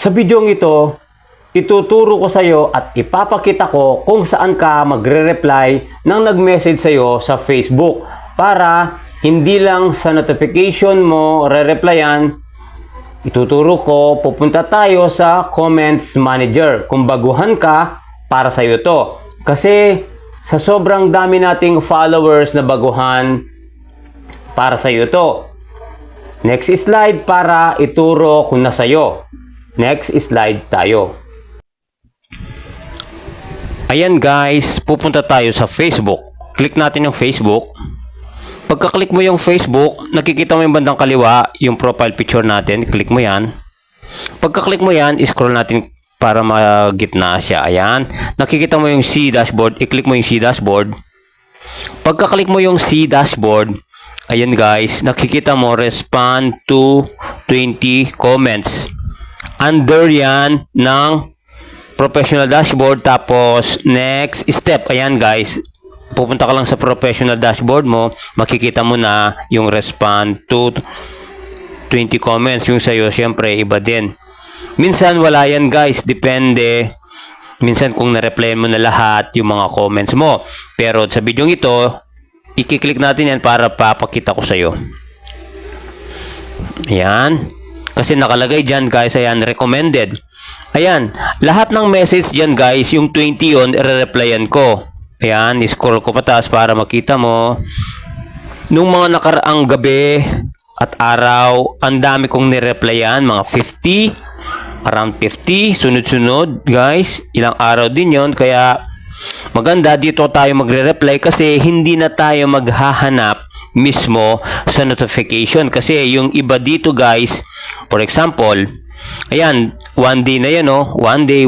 Sa bidyong ito, ituturo ko sa iyo at ipapakita ko kung saan ka magre-reply ng nag-message sa iyo sa Facebook para hindi lang sa notification mo re-replyan. Ituturo ko, pupunta tayo sa Comments Manager. Kung baguhan ka, para sa iyo to. Kasi sa sobrang dami nating followers na baguhan, para sa iyo to. Next slide para ituro ko na sa iyo. Next slide tayo. Ayan guys, pupunta tayo sa Facebook. Click natin yung Facebook. Pagka-click mo yung Facebook, nakikita mo yung bandang kaliwa, yung profile picture natin. Click mo yan. Pagka-click mo yan, scroll natin para magitna siya. Ayan. Nakikita mo yung C dashboard. I-click mo yung C dashboard. Pagka-click mo yung C dashboard, ayan guys, nakikita mo respond to 20 comments. Under yan ng professional dashboard, tapos next step. Ayan guys, pupunta ka lang sa professional dashboard mo, makikita mo na yung respond to 20 comments. Yung sa'yo, syempre, iba din. Minsan wala yan guys, depende. Minsan kung na-replyan mo na lahat yung mga comments mo. Pero sa video ito, i-click natin yan para papakita ko sa'yo. Ayan. Kasi nakalagay dyan guys, ayan, recommended. Ayan, lahat ng message dyan guys, yung 20 yun, i-replyan ko. Ayan, scroll ko pataas para makita mo. Nung mga nakaraang gabi at araw, ang dami kong nireplyan, mga 50, around 50, sunod-sunod guys. Ilang araw din yon, kaya maganda dito tayo magre-reply kasi hindi na tayo maghahanap mismo sa notification. Kasi yung iba dito guys, for example, ayan, one day na yan, oh. One day.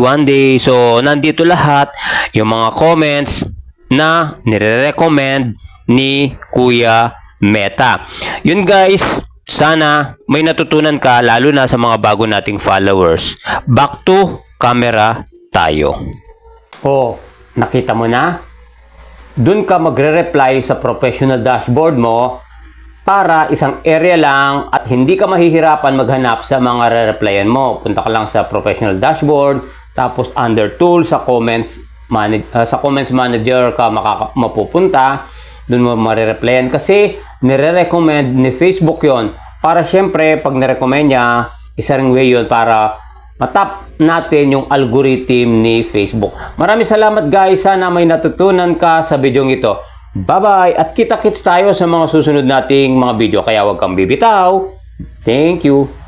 So, nandito lahat yung mga comments na nire-recommend ni Kuya Meta. Yun guys, sana may natutunan ka, lalo na sa mga bago nating followers. Back to camera tayo. Oh, nakita mo na? Doon ka magre-reply sa professional dashboard mo para isang area lang at hindi ka mahihirapan maghanap sa mga re-replyan mo. Punta ka lang sa professional dashboard, tapos under tools sa comments manager ka mapupunta. Doon mo marireplyan kasi nire-recommend ni Facebook yon. Para syempre pag nirecommend niya, isa ring way yun para matap natin yung algorithm ni Facebook. Maraming salamat guys. Sana may natutunan ka sa video ito. Bye-bye! At kita-kits tayo sa mga susunod nating mga video. Kaya huwag kang bibitaw. Thank you!